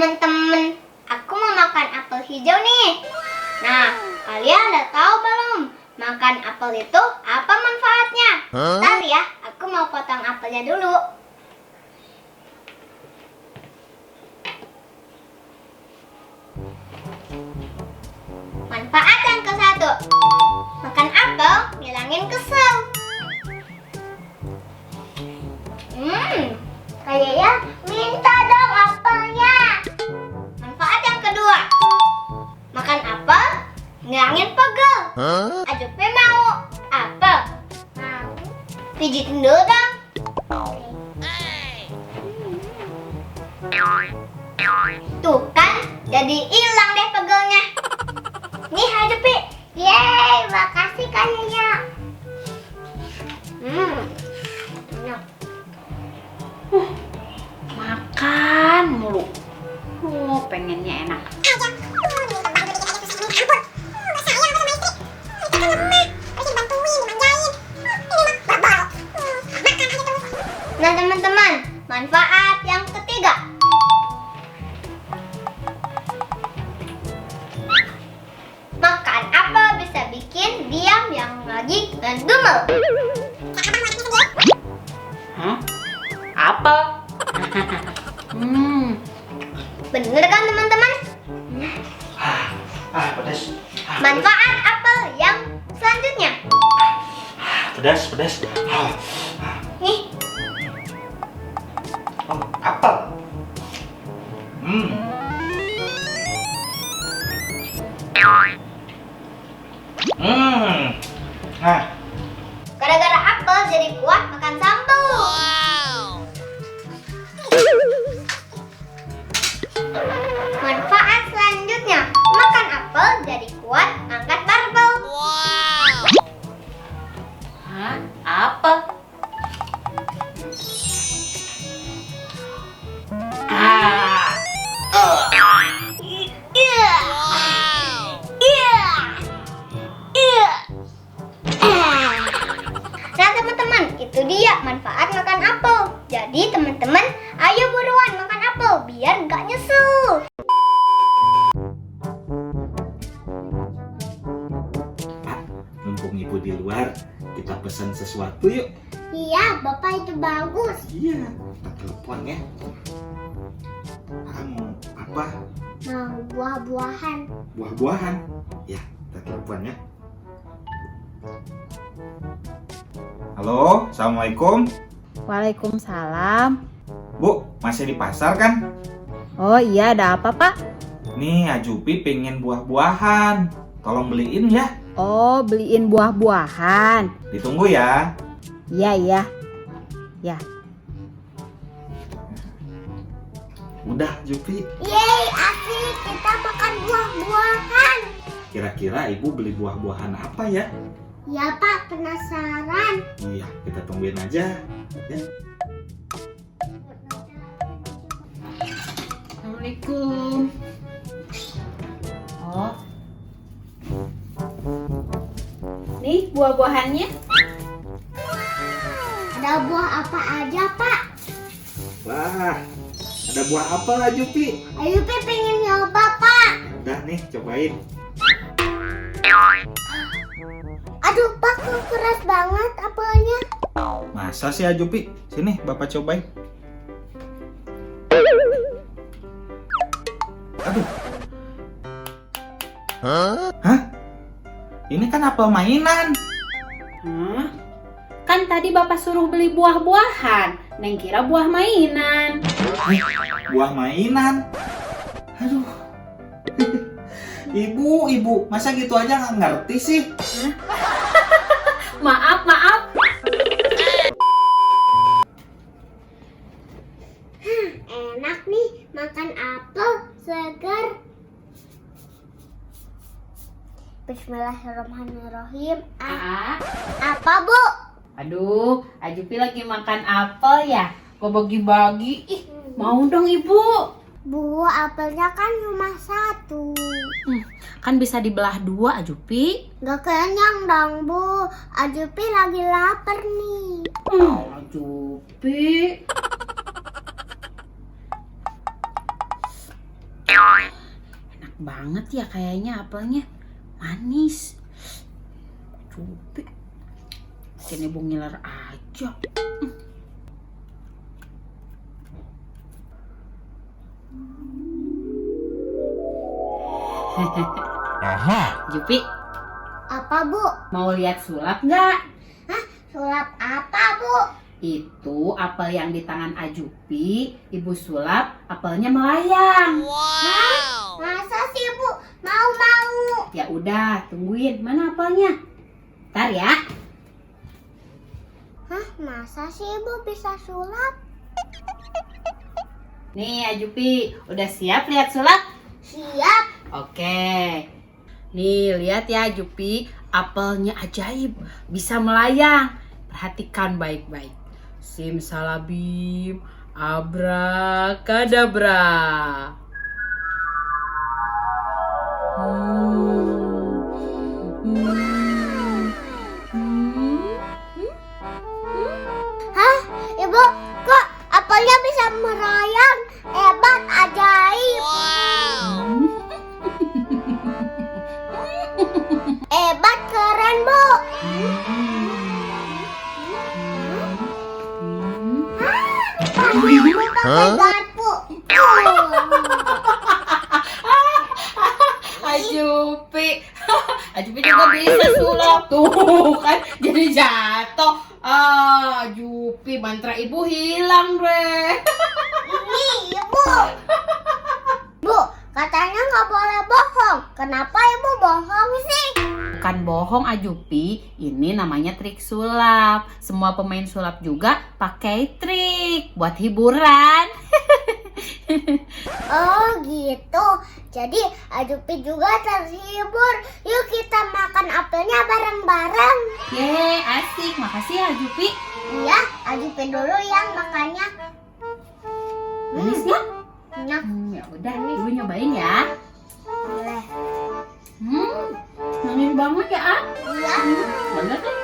teman-teman, aku mau makan apel hijau nih. Nah, kalian udah tahu belum? Makan apel itu apa manfaatnya? Ntar ya, aku mau potong apelnya dulu. Manfaat yang ke-1, makan apel ngilangin kesel. Kayaknya minta dong apelnya. Manfaat yang kedua, makan apel ngilangin pegel. Ajupi mau apel? Mau. Pijitin dulu dong. Tuh kan, jadi hilang deh pegelnya. Nih Ajupi. Yeay, makasih Kak Yaya. Enak. Makan mulu. Pengennya enak. Nah teman-teman, manfaat yang ketiga, makan apel bisa bikin diam yang lagi ngedumel. Hah? Apel? Bener kan teman-teman? Pedas. Manfaat apel yang selanjutnya, Pedas. nih, Oh, apel. Nah, gara-gara apel jadi kuat makan sambal. Manfaat selanjutnya, makan apel jadi kuat angkat barbel. Hah? Apel? Nah teman-teman, itu dia manfaat makan apel. Jadi teman-teman, ayo buruan makan apel biar nggak nyesel. mumpung ibu di luar, kita pesan sesuatu yuk. Iya, Bapak itu bagus. Iya, kita telepon ya. Mau apa? Mau buah-buahan. Buah-buahan. Ya, kita telepon ya. Halo, assalamualaikum. Waalaikumsalam. Bu, masih di pasar kan? Oh iya, ada apa Pak? Nih, Ajupi pengen buah-buahan. Tolong beliin ya. Oh, beliin buah-buahan. Ditunggu ya. Iya. Ya. Udah, Jupi. Yeay, asik kita makan buah-buahan. Kira-kira ibu beli buah-buahan apa ya? Ya Pak, penasaran. Iya, kita tungguin aja. Ya. Assalamualaikum. Oh. Nih buah-buahannya. Ada buah apa aja Pak? Wah, ada buah apa Jupi? Ayo Pi pengen nyoba Pak. Udah nih, cobain. Aduh Pak, kok keras banget apelnya. Masa sih Jupi? Sini, Bapak cobain. Aduh. Hah? Ini kan apel mainan. Hah? Kan tadi Bapak suruh beli buah-buahan. Neng kira buah mainan. Buah mainan. Aduh. Ibu, masa gitu aja nggak ngerti sih? Maaf. Enak nih makan apel segar. Bismillahirrahmanirrahim. Apa Bu? Aduh, Ajupi lagi makan apel ya? Kok bagi-bagi? Ih, mau dong Ibu. Bu, apelnya kan cuma satu. Kan bisa dibelah dua, Ajupi. Gak kenyang dong Bu. Ajupi lagi lapar nih. Ajupi. banget ya kayaknya apelnya. Manis. Cupi. Bikin ibu ngiler aja. Jupi, Apa, Bu? mau lihat sulap nggak? Sulap apa, Bu? Itu apel yang di tangan Ajupi, ibu sulap, apelnya melayang. Masa sih, Bu? Mau. Ya udah, tungguin. Mana apelnya? Ntar ya. Masa sih Ibu bisa sulap? Nih Ajupi, udah siap lihat sulap? Siap. Oke. Nih lihat ya Ajupi, apelnya ajaib, bisa melayang. Perhatikan baik-baik. Simsalabim, abrakadabra. Ibu, kok apelnya bisa merayang? Hebat, ajaib. Hebat, keren, Bu. Pakai garpu. Ajupi, Ajupi juga bisa sulap tuh kan, jadi jatuh. Ajupi, mantra ibu hilang deh. Ini Ibu. Bu, katanya nggak boleh bohong. Kenapa Ibu bohong sih? Bukan bohong Ajupi, ini namanya trik sulap. Semua pemain sulap juga pakai trik buat hiburan. Oh gitu. Jadi Ajupi juga terhibur. Yuk kita makan apelnya bareng-bareng. Yeay, asik. Makasih ya Ajupi. Iya, Ajupi dulu yang makannya. Manis nggak? Enak. Ya udah, ibu nyobain ya. Boleh. Manis banget ya, Ah. Iya. Bener kan?